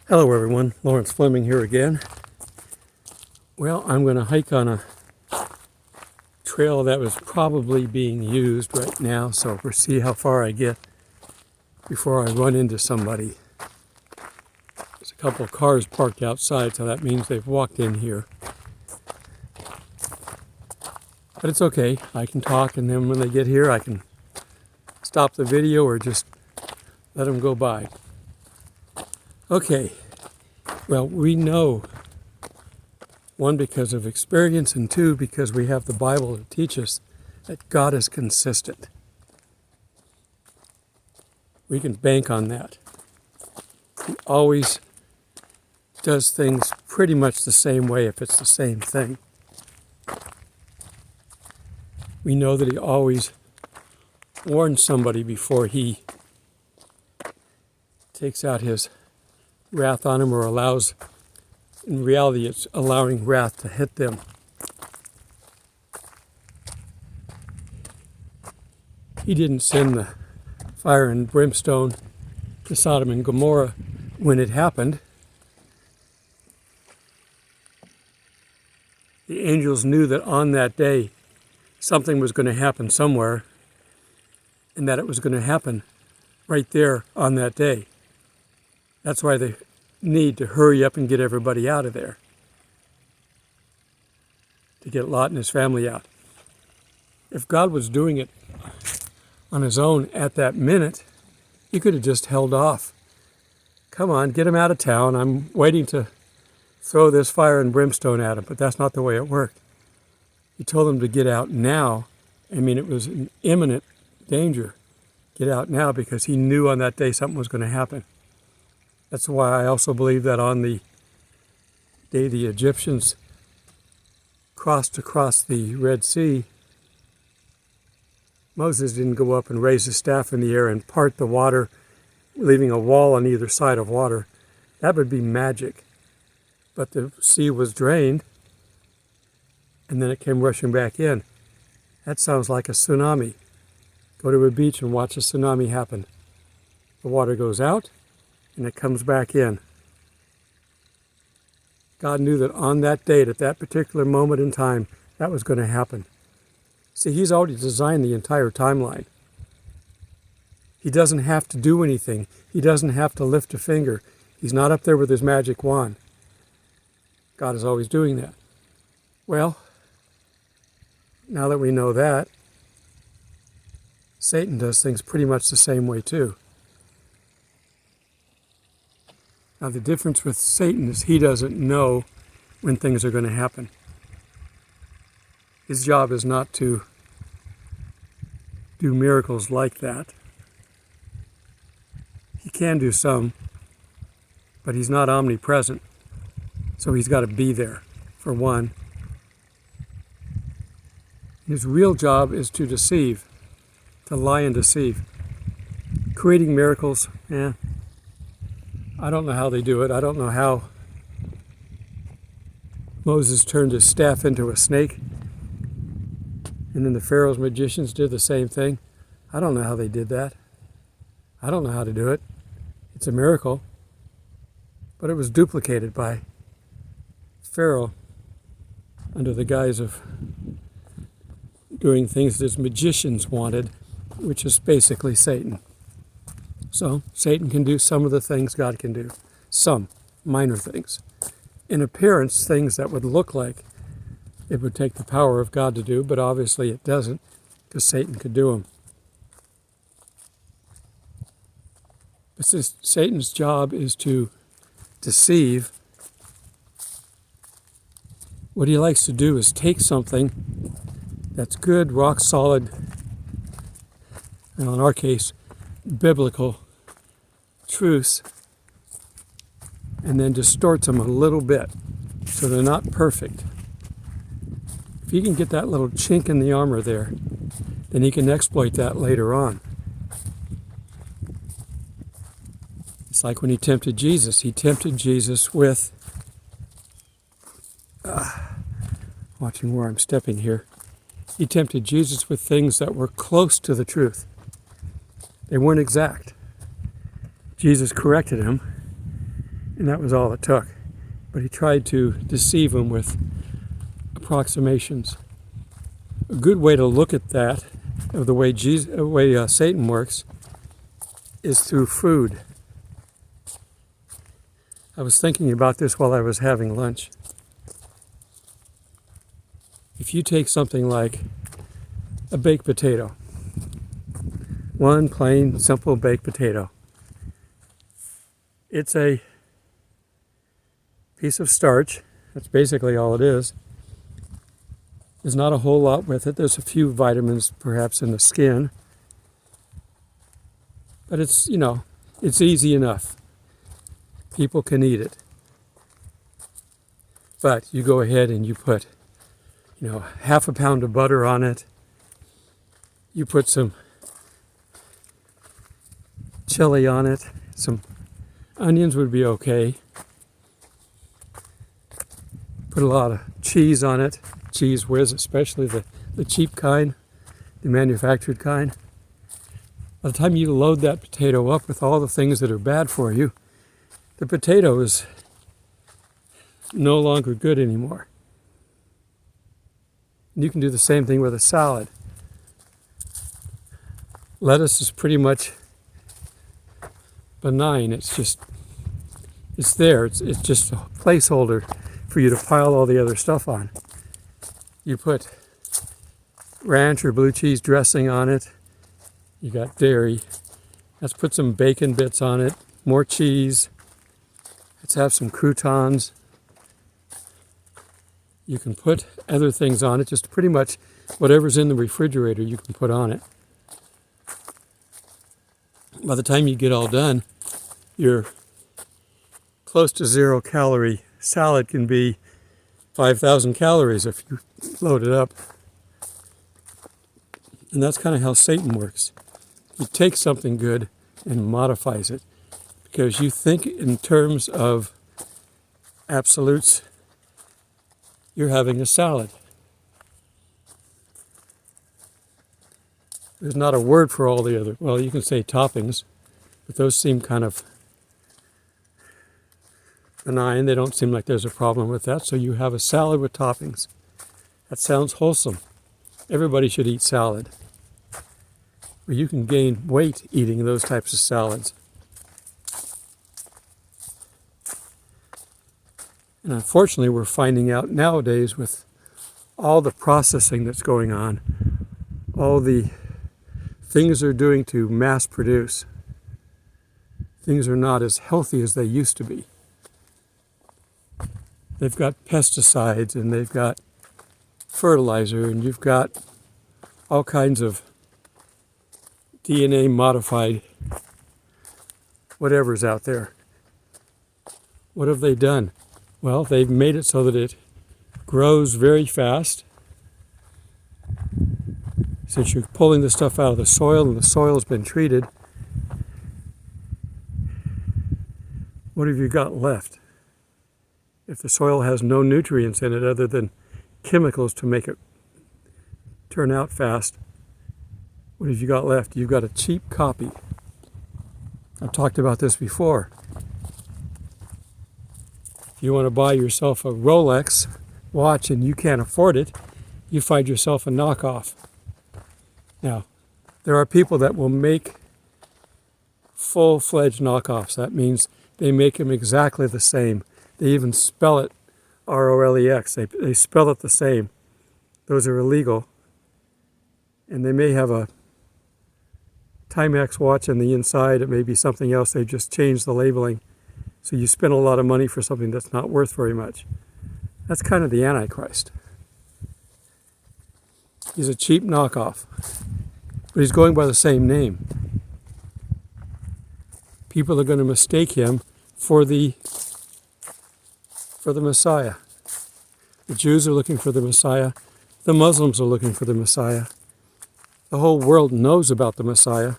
Hello everyone, Thomas Fleming here again. Well, I'm going to hike on a trail that was probably being used right now, so we'll see how far I get before I run into somebody. There's a couple of cars parked outside, so that means they've walked in here. But it's okay, I can talk, and then when they get here I can stop the video or just let them go by. Okay, well, we know, one, because of experience, and two, because we have the Bible to teach us that God is consistent. We can bank on that. He always does things pretty much the same way if it's the same thing. We know that he always warns somebody before he takes out his wrath on them, or allows, in reality it's allowing wrath to hit them. He didn't send the fire and brimstone to Sodom and Gomorrah when it happened. The angels knew that on that day something was going to happen somewhere, and that it was going to happen right there on that day. That's why they need to hurry up and get everybody out of there, to get Lot and his family out. If God was doing it on his own at that minute, he could have just held off. Come on, get him out of town. I'm waiting to throw this fire and brimstone at him. But that's not the way it worked. He told them to get out now. I mean, it was an imminent danger. Get out now, because he knew on that day something was going to happen. That's why I also believe that on the day the Egyptians crossed across the Red Sea, Moses didn't go up and raise his staff in the air and part the water, leaving a wall on either side of water. That would be magic. But the sea was drained, and then it came rushing back in. That sounds like a tsunami. Go to a beach and watch a tsunami happen. The water goes out, and it comes back in. God knew that on that date, at that particular moment in time, that was going to happen. See, he's already designed the entire timeline. He doesn't have to do anything. He doesn't have to lift a finger. He's not up there with his magic wand. God is always doing that. Well, now that we know that, Satan does things pretty much the same way too. Now, the difference with Satan is he doesn't know when things are going to happen. His job is not to do miracles like that. He can do some, but he's not omnipresent. So he's got to be there, for one. His real job is to deceive, to lie and deceive. Creating miracles, I don't know how they do it. I don't know how Moses turned his staff into a snake, and then the Pharaoh's magicians did the same thing. I don't know how they did that. I don't know how to do it. It's a miracle. But it was duplicated by Pharaoh under the guise of doing things that his magicians wanted, which is basically Satan. So Satan can do some of the things God can do. Some minor things. In appearance, things that would look like it would take the power of God to do, but obviously it doesn't, because Satan could do them. But since Satan's job is to deceive, what he likes to do is take something that's good, rock solid, and in our case, biblical truths, and then distorts them a little bit so they're not perfect. If you can get that little chink in the armor there, then he can exploit that later on. It's like when he tempted Jesus. He tempted Jesus with, watching where I'm stepping here, he tempted Jesus with things that were close to the truth. They weren't exact. Jesus corrected him, And that was all it took. But he tried to deceive him with approximations. A good way to look at that, of the way Satan works, is through food. I was thinking about this while I was having lunch. If you take something like a baked potato, one plain, simple baked potato, it's a piece of starch. That's basically all it is. There's not a whole lot with it. There's a few vitamins perhaps in the skin. But it's, it's easy enough. People can eat it. But you go ahead and you put, half a pound of butter on it. You put some chili on it. Some onions would be okay. Put a lot of cheese on it. Cheese whiz, especially the cheap kind, the manufactured kind. By the time you load that potato up with all the things that are bad for you, the potato is no longer good anymore. And you can do the same thing with a salad. Lettuce is pretty much benign. It's there. It's just a placeholder for you to pile all the other stuff on. You put ranch or blue cheese dressing on it. You got dairy. Let's put some bacon bits on it. More cheese. Let's have some croutons. You can put other things on it. Just pretty much whatever's in the refrigerator you can put on it. By the time you get all done, your close to 0-calorie salad can be 5,000 calories if you load it up. And that's kind of how Satan works. He takes something good and modifies it because you think in terms of absolutes. You're having a salad. There's not a word for all the other, well, you can say toppings, but those seem kind of benign. They don't seem like there's a problem with that. So you have a salad with toppings. That sounds wholesome. Everybody should eat salad. But you can gain weight eating those types of salads. And unfortunately, we're finding out nowadays with all the processing that's going on, all the things they're doing to mass produce, things are not as healthy as they used to be. They've got pesticides and they've got fertilizer and you've got all kinds of DNA modified whatever's out there. What have they done? Well, they've made it so that it grows very fast. Since you're pulling the stuff out of the soil and the soil has been treated, what have you got left? If the soil has no nutrients in it other than chemicals to make it turn out fast, what have you got left? You've got a cheap copy. I've talked about this before. If you want to buy yourself a Rolex watch and you can't afford it, you find yourself a knockoff. Now, there are people that will make full-fledged knockoffs. That means they make them exactly the same. They even spell it R-O-L-E-X. They spell it the same. Those are illegal. And they may have a Timex watch on the inside. It may be something else. They've just changed the labeling. So you spend a lot of money for something that's not worth very much. That's kind of the Antichrist. He's a cheap knockoff. But he's going by the same name. People are going to mistake him for the Messiah. The Jews are looking for the Messiah. The Muslims are looking for the Messiah. The whole world knows about the Messiah,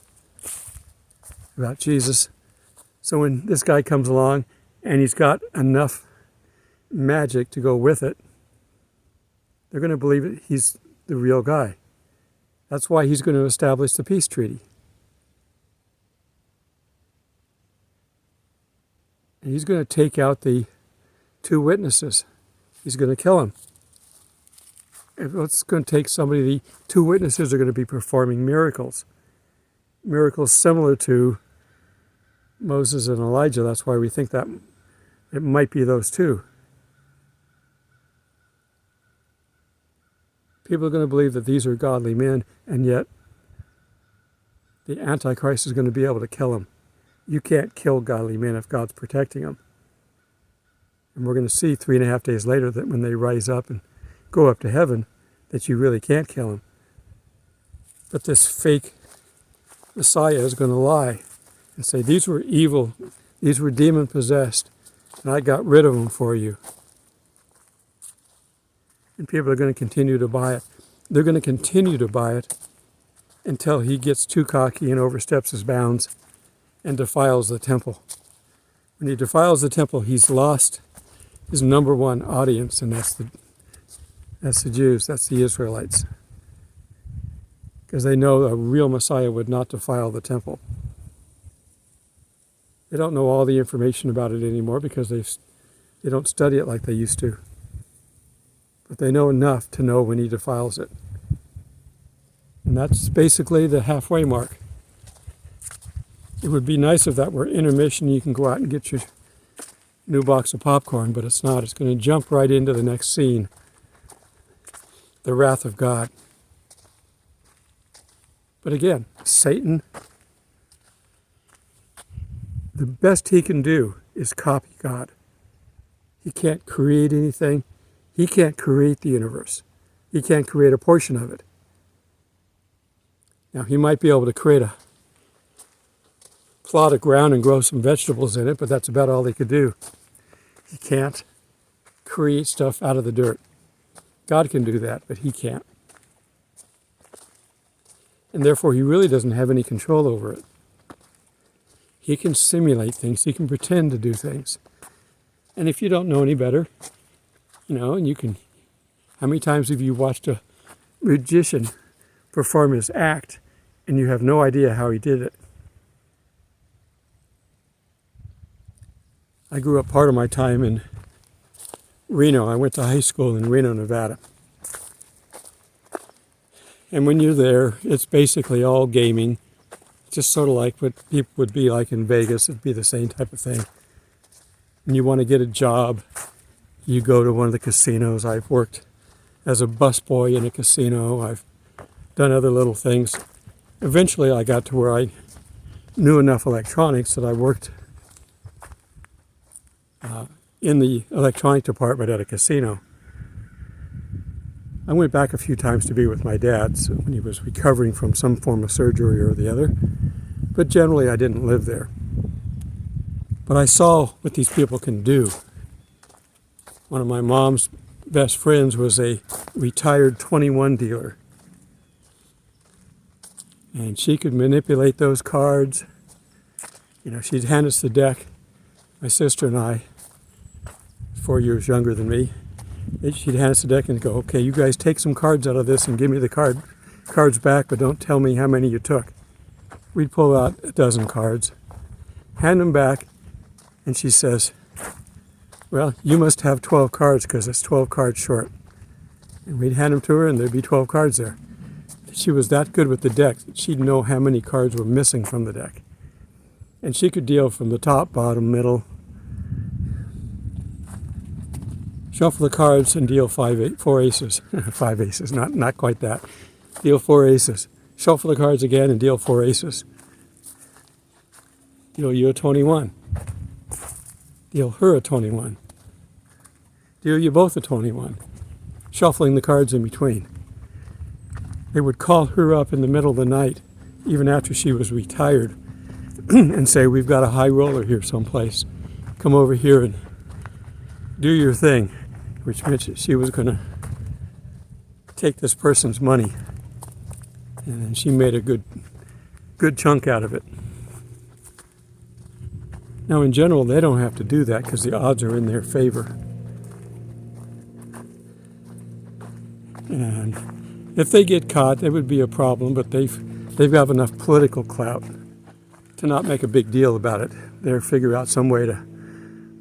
about Jesus. So when this guy comes along and he's got enough magic to go with it, they're going to believe that he's the real guy. That's why he's going to establish the peace treaty. And he's going to take out the two witnesses. He's going to kill them. It's going to take somebody, the two witnesses are going to be performing miracles. Miracles similar to Moses and Elijah. That's why we think that it might be those two. People are going to believe that these are godly men, and yet the Antichrist is going to be able to kill them. You can't kill godly men if God's protecting them. And we're going to see 3.5 days later that when they rise up and go up to heaven, that you really can't kill them. But this fake Messiah is going to lie and say, these were evil, these were demon-possessed, and I got rid of them for you. And people are going to continue to buy it. They're going to continue to buy it until he gets too cocky and oversteps his bounds and defiles the temple. When he defiles the temple, he's lost his number one audience, and that's the Jews, that's the Israelites. Because they know a real Messiah would not defile the temple. They don't know all the information about it anymore because they don't study it like they used to. But they know enough to know when he defiles it. And that's basically the halfway mark. It would be nice if that were intermission. You can go out and get your new box of popcorn, but it's not. It's going to jump right into the next scene. The wrath of God. But again, Satan, the best he can do is copy God. He can't create anything. He can't create the universe. He can't create a portion of it. Now, he might be able to create a plot of ground and grow some vegetables in it, but that's about all he could do. He can't create stuff out of the dirt. God can do that, but he can't. And therefore, he really doesn't have any control over it. He can simulate things. He can pretend to do things. And if you don't know any better, and you can, how many times have you watched a magician perform his act and you have no idea how he did it? I grew up part of my time in Reno. I went to high school in Reno, Nevada. And when you're there, it's basically all gaming. Just sort of like what people would be like in Vegas. It'd be the same type of thing. And you want to get a job, you go to one of the casinos. I've worked as a busboy in a casino. I've done other little things. Eventually I got to where I knew enough electronics that I worked in the electronic department at a casino. I went back a few times to be with my dad when he was recovering from some form of surgery or the other, but generally I didn't live there. But I saw what these people can do. One of my mom's best friends was a retired 21 dealer. And she could manipulate those cards. She'd hand us the deck, my sister and I, 4 years younger than me. She'd hand us the deck and go, okay, you guys take some cards out of this and give me the cards back, but don't tell me how many you took. We'd pull out a dozen cards, hand them back, and she says, well, you must have 12 cards because it's 12 cards short. And we'd hand them to her and there'd be 12 cards there. She was that good with the deck that she'd know how many cards were missing from the deck. And she could deal from the top, bottom, middle. Shuffle the cards and deal 4 aces. 5 aces, not quite that. Deal 4 aces. Shuffle the cards again and deal 4 aces. Deal you a 21. Deal her a 21. Deal you both a 21. Shuffling the cards in between. They would call her up in the middle of the night, even after she was retired, and say, we've got a high roller here someplace. Come over here and do your thing. Which meant she was going to take this person's money. And then she made a good chunk out of it. Now, in general, they don't have to do that because the odds are in their favor. And if they get caught, that would be a problem, but they've got enough political clout to not make a big deal about it. They'll figure out some way to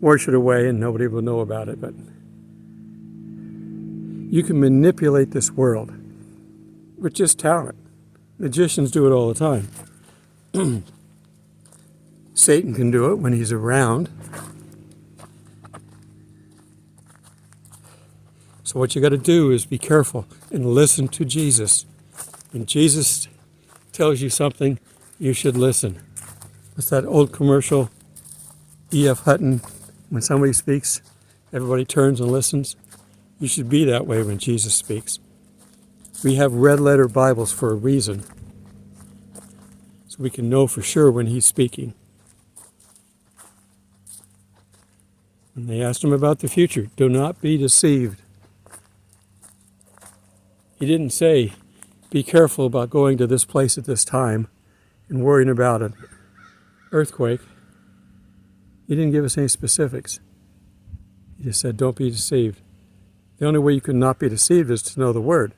wash it away and nobody will know about it. But you can manipulate this world with just talent. Magicians do it all the time. Satan can do it when he's around. So what you got to do is be careful and listen to Jesus. When Jesus tells you something, you should listen. It's that old commercial, E.F. Hutton, when somebody speaks, everybody turns and listens. You should be that way when Jesus speaks. We have red letter Bibles for a reason, so we can know for sure when he's speaking. And they asked him about the future. Do not be deceived. He didn't say, be careful about going to this place at this time and worrying about an earthquake. He didn't give us any specifics. He just said, don't be deceived. The only way you can not be deceived is to know the Word.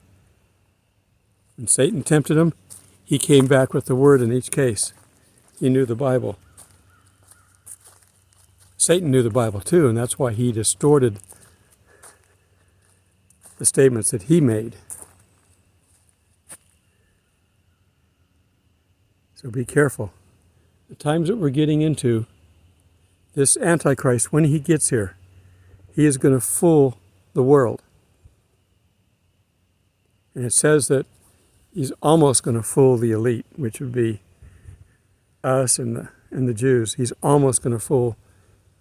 When Satan tempted him, he came back with the Word in each case. He knew the Bible. Satan knew the Bible too, and that's why he distorted the statements that he made. So be careful. The times that we're getting into, this Antichrist, when he gets here, he is going to fool the world. And it says that he's almost going to fool the elite, which would be us and the Jews. He's almost going to fool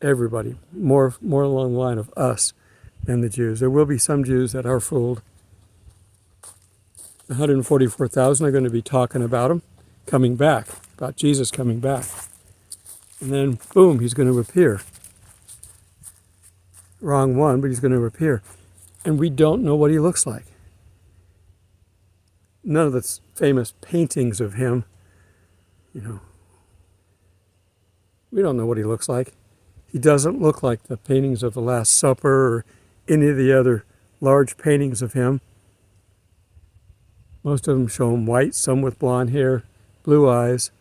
everybody, more along the line of us than the Jews. There will be some Jews that are fooled. 144,000 are going to be talking about him coming back, about Jesus coming back. And then, boom, he's going to appear. Wrong one, but he's going to appear. And we don't know what he looks like. None of the famous paintings of him, we don't know what he looks like. He doesn't look like the paintings of the Last Supper or any of the other large paintings of him. Most of them show him white, some with blonde hair, blue eyes.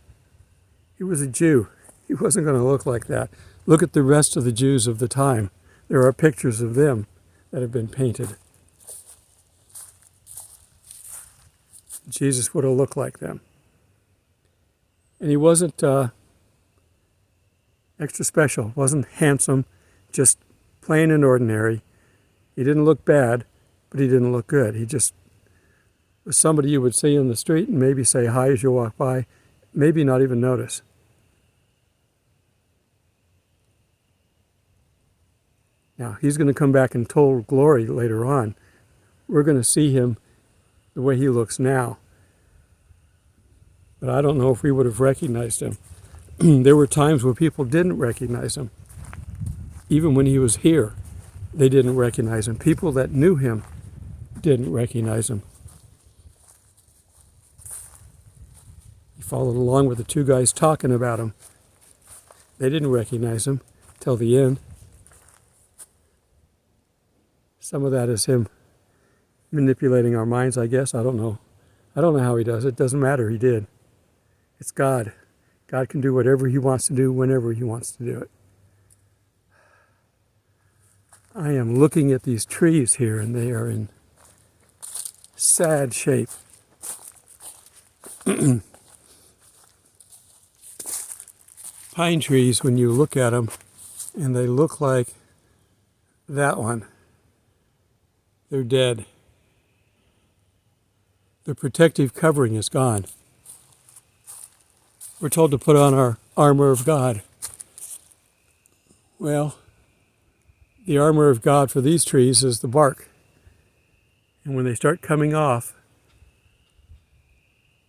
He was a Jew. He wasn't going to look like that. Look at the rest of the Jews of the time. There are pictures of them that have been painted. Jesus would have looked like them. And he wasn't extra special, wasn't handsome, just plain and ordinary. He didn't look bad, but he didn't look good. He just was somebody you would see in the street and maybe say hi as you walk by, maybe not even notice. Now, he's going to come back in total glory later on. We're going to see him the way he looks now. But I don't know if we would have recognized him. There were times where people didn't recognize him. Even when he was here, they didn't recognize him. People that knew him didn't recognize him. He followed along with the two guys talking about him. They didn't recognize him till the end. Some of that is him manipulating our minds, I guess. I don't know. I don't know how he does it. It doesn't matter. He did. It's God. God can do whatever he wants to do whenever he wants to do it. I am looking at these trees here, and they are in sad shape. Pine trees, when you look at them, and they look like that one, they're dead. The protective covering is gone. We're told to put on our armor of God. Well, the armor of God for these trees is the bark. And when they start coming off,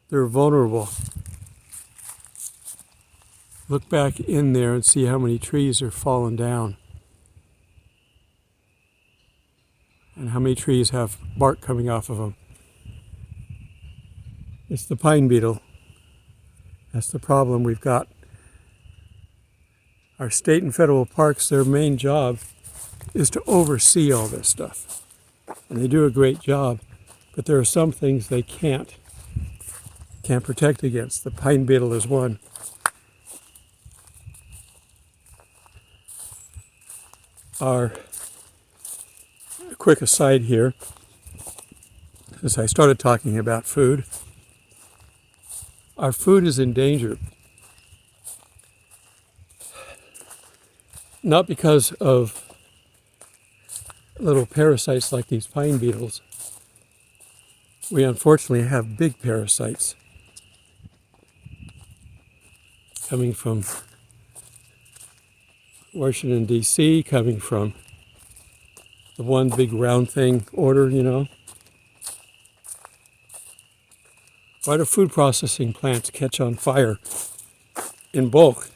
they're vulnerable. Look back in there and see how many trees are fallen down. And how many trees have bark coming off of them. It's the pine beetle. That's the problem we've got. Our state and federal parks, their main job is to oversee all this stuff. And they do a great job, but there are some things they can't protect against. The pine beetle is one. A quick aside here, as I started talking about food, our food is in danger. Not because of little parasites like these pine beetles. We unfortunately have big parasites coming from Washington, D.C., coming from the one big round thing order, you know. Why do food processing plants catch on fire in bulk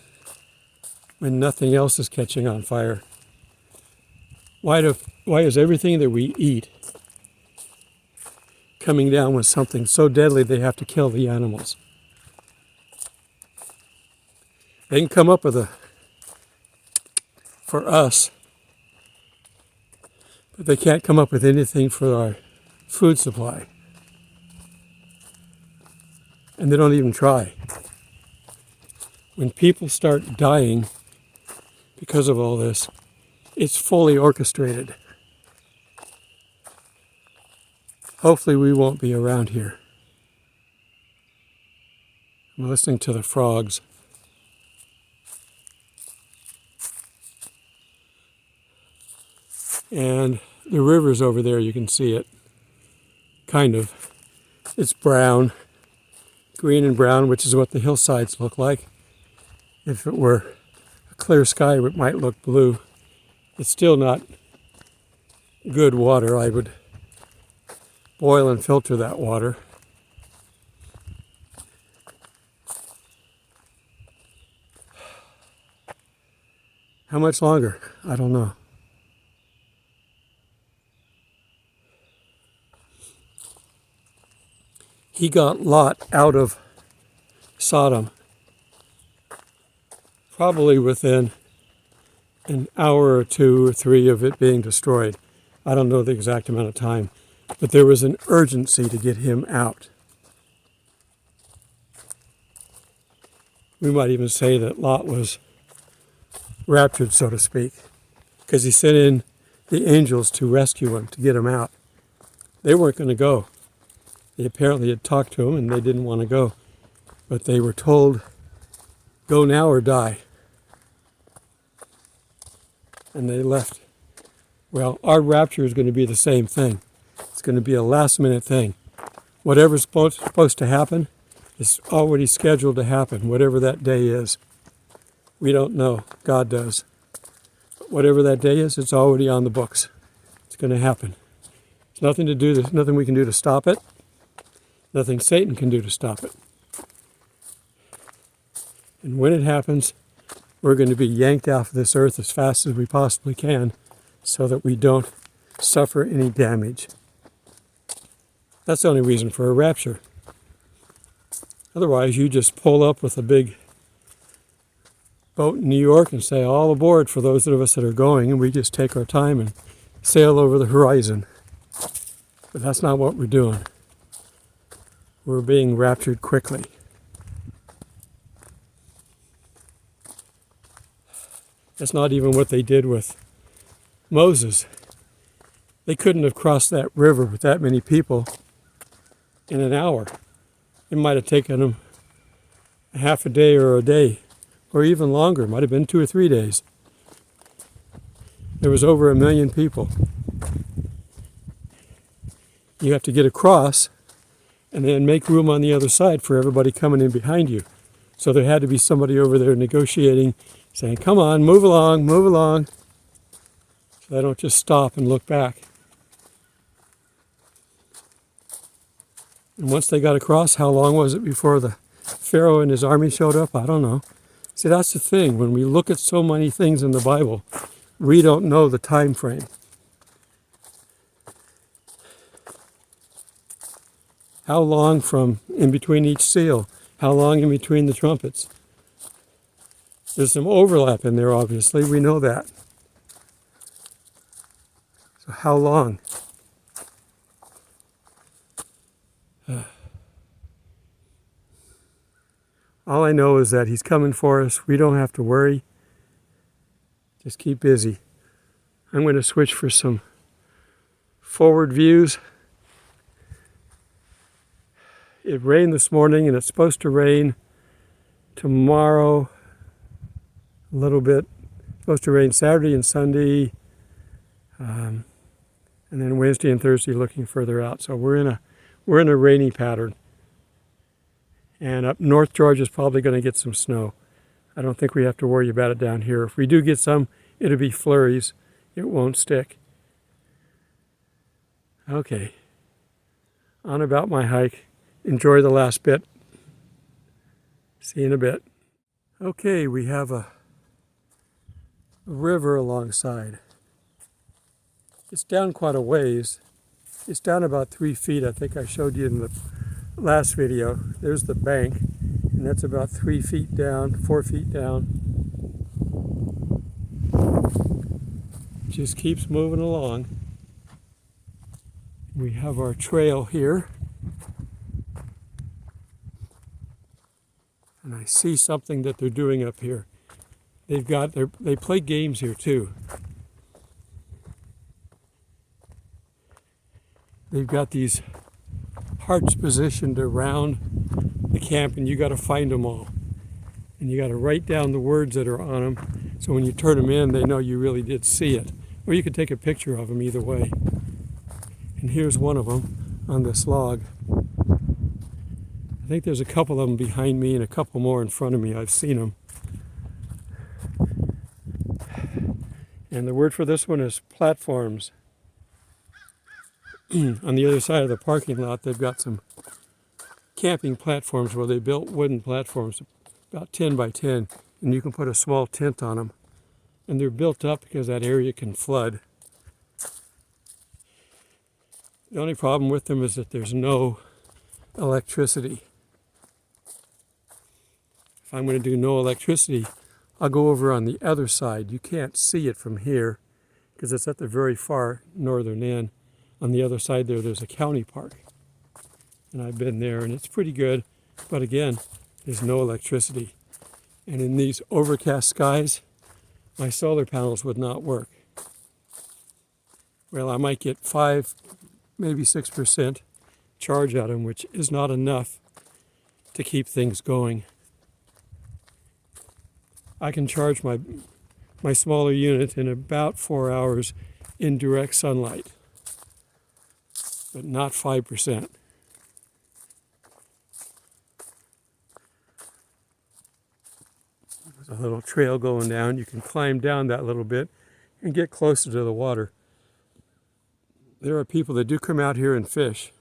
when nothing else is catching on fire? Why is everything that we eat coming down with something so deadly they have to kill the animals? They can come up with for us, but they can't come up with anything for our food supply. And they don't even try. When people start dying because of all this, it's fully orchestrated. Hopefully we won't be around here. I'm listening to the frogs. And the river's over there, you can see it. Kind of. It's brown, green and brown, which is what the hillsides look like. If it were a clear sky, it might look blue. It's still not good water. I would boil and filter that water. How much longer? I don't know. He got Lot out of Sodom probably within an hour or 2 or 3 of it being destroyed. I don't know the exact amount of time, but there was an urgency to get him out. We might even say that Lot was raptured, so to speak, because he sent in the angels to rescue him, to get him out. They weren't going to go. They apparently had talked to him and they didn't want to go, but they were told, go now or die. And they left. Well, our rapture is going to be the same thing. It's going to be a last-minute thing. Whatever's supposed to happen is already scheduled to happen, whatever that day is. We don't know. God does. But whatever that day is, it's already on the books. It's going to happen. There's nothing to do. There's nothing we can do to stop it. Nothing Satan can do to stop it. And when it happens, we're going to be yanked off of this earth as fast as we possibly can so that we don't suffer any damage. That's the only reason for a rapture. Otherwise, you just pull up with a big boat in New York and say, all aboard for those of us that are going, and we just take our time and sail over the horizon. But that's not what we're doing. We're being raptured quickly. That's not even what they did with Moses. They couldn't have crossed that river with that many people in an hour. It might have taken them a half a day or a day, or even longer. It might have been 2 or 3 days. There was over 1 million people. You have to get across and then make room on the other side for everybody coming in behind you. So there had to be somebody over there negotiating, saying, come on, move along, move along. So they don't just stop and look back. And once they got across, how long was it before the Pharaoh and his army showed up? I don't know. See, that's the thing. When we look at so many things in the Bible, we don't know the time frame. How long from in between each seal? How long in between the trumpets? There's some overlap in there, obviously. We know that. So how long? All I know is that he's coming for us. We don't have to worry. Just keep busy. I'm going to switch for some forward views. It rained this morning and it's supposed to rain tomorrow a little bit. It's supposed to rain Saturday and Sunday, and then Wednesday and Thursday looking further out. So we're in a rainy pattern. And up north Georgia's probably going to get some snow. I don't think we have to worry about it down here. If we do get some, it'll be flurries. It won't stick. Okay. On about my hike. Enjoy the last bit. See you in a bit. Okay, we have a river alongside. It's down quite a ways. It's down about 3 feet. I think I showed you in the last video. There's the bank, and that's about 3 feet down, 4 feet down. Just keeps moving along. We have our trail here. And I see something that they're doing up here. They play games here too. They've got these hearts positioned around the camp, and you got to find them all. And you got to write down the words that are on them, so when you turn them in, they know you really did see it. Or you could take a picture of them either way. And here's one of them on this log. I think there's a couple of them behind me and a couple more in front of me. I've seen them. And the word for this one is platforms. On the other side of the parking lot, they've got some camping platforms where they built wooden platforms, about 10 by 10, and you can put a small tent on them. And they're built up because that area can flood. The only problem with them is that there's no electricity. If I'm going to do no electricity, I'll go over on the other side. You can't see it from here because it's at the very far northern end. On the other side there's a county park. And I've been there and it's pretty good. But again, there's no electricity. And in these overcast skies, my solar panels would not work. Well, I might get 5, maybe 6% charge out of them, which is not enough to keep things going. I can charge my smaller unit in about 4 hours in direct sunlight, but not 5%. There's a little trail going down. You can climb down that little bit and get closer to the water. There are people that do come out here and fish.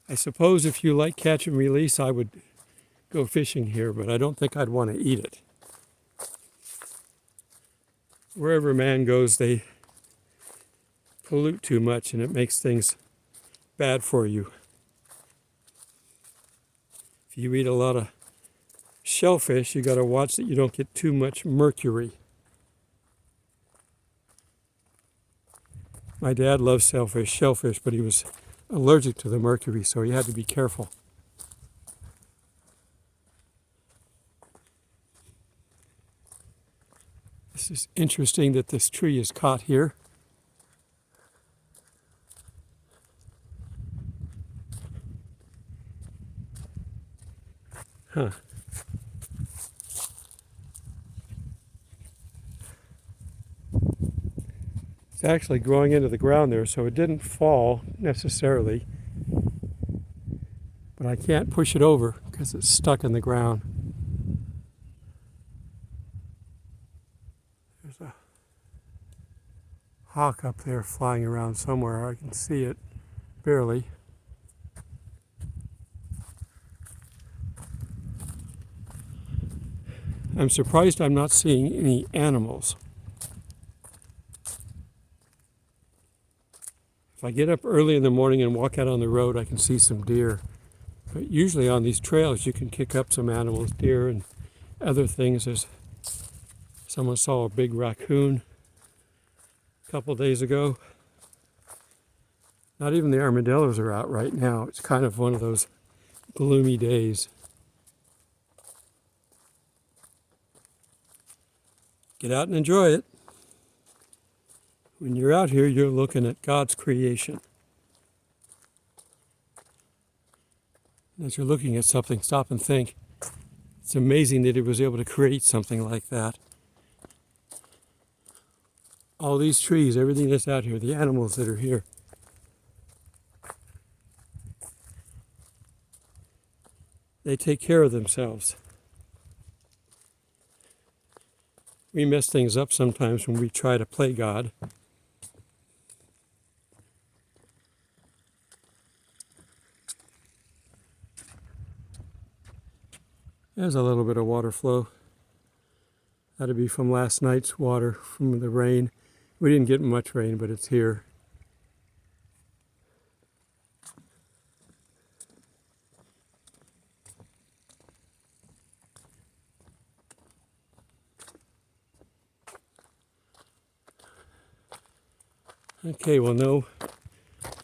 I suppose if you like catch and release, I would go fishing here, but I don't think I'd want to eat it. Wherever man goes, they pollute too much and it makes things bad for you. If you eat a lot of shellfish, you got to watch that you don't get too much mercury. My dad loves shellfish, but he was allergic to the mercury, so he had to be careful. This is interesting that this tree is caught here. Huh. It's actually growing into the ground there, so it didn't fall necessarily. But I can't push it over because it's stuck in the ground. There's a hawk up there flying around somewhere. I can see it barely. I'm surprised I'm not seeing any animals. If I get up early in the morning and walk out on the road, I can see some deer. But usually on these trails, you can kick up some animals, deer and other things. Someone saw a big raccoon a couple days ago. Not even the armadillos are out right now. It's kind of one of those gloomy days. Get out and enjoy it. When you're out here, you're looking at God's creation. As you're looking at something, stop and think. It's amazing that He was able to create something like that. All these trees, everything that's out here, the animals that are here. They take care of themselves. We mess things up sometimes when we try to play God. There's a little bit of water flow. That'd be from last night's water, from the rain. We didn't get much rain, but it's here. Okay, well, no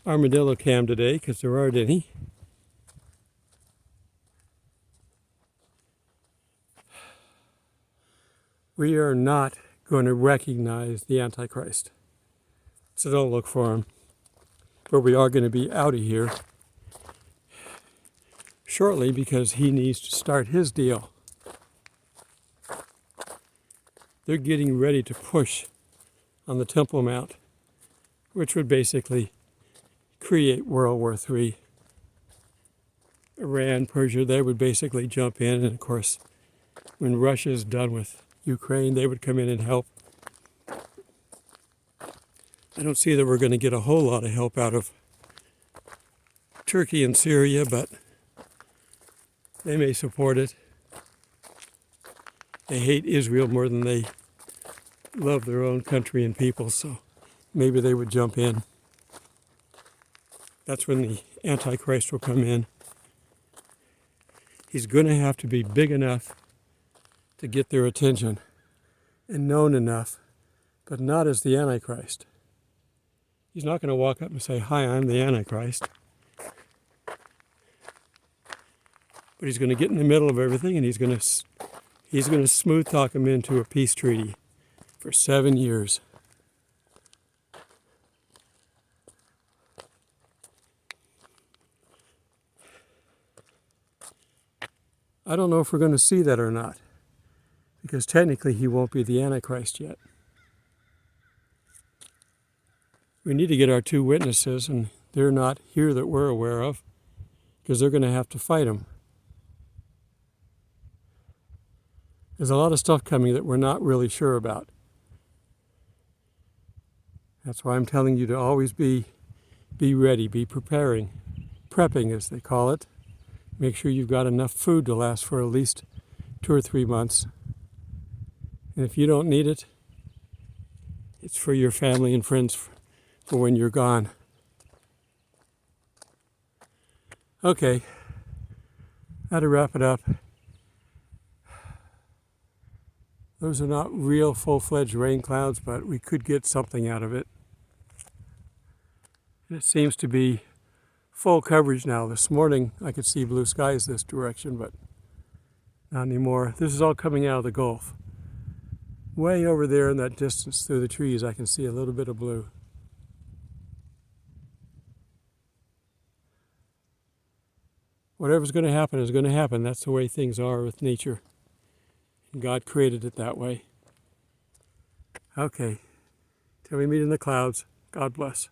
armadillo cam today because there aren't any. We are not going to recognize the Antichrist, so don't look for him. But we are going to be out of here shortly because he needs to start his deal. They're getting ready to push on the Temple Mount, which would basically create World War III. Iran, Persia, they would basically jump in, and of course, when Russia's done with Ukraine, they would come in and help. I don't see that we're going to get a whole lot of help out of Turkey and Syria, but they may support it. They hate Israel more than they love their own country and people, so maybe they would jump in. That's when the Antichrist will come in. He's going to have to be big enough to get their attention and known enough, but not as the Antichrist. He's not going to walk up and say, "Hi, I'm the Antichrist." But he's going to get in the middle of everything, and he's going to smooth talk him into a peace treaty for 7 years. I don't know if we're going to see that or not, because technically he won't be the Antichrist yet. We need to get our 2 witnesses, and they're not here that we're aware of, because they're going to have to fight him. There's a lot of stuff coming that we're not really sure about. That's why I'm telling you to always be ready, be preparing, prepping as they call it. Make sure you've got enough food to last for at least 2 or 3 months. And if you don't need it, it's for your family and friends for when you're gone. Okay, how to wrap it up. Those are not real full-fledged rain clouds, but we could get something out of it. And it seems to be full coverage now. This morning I could see blue skies this direction, but not anymore. This is all coming out of the Gulf. Way over there in that distance through the trees, I can see a little bit of blue. Whatever's going to happen is going to happen. That's the way things are with nature. And God created it that way. Okay. Till we meet in the clouds, God bless.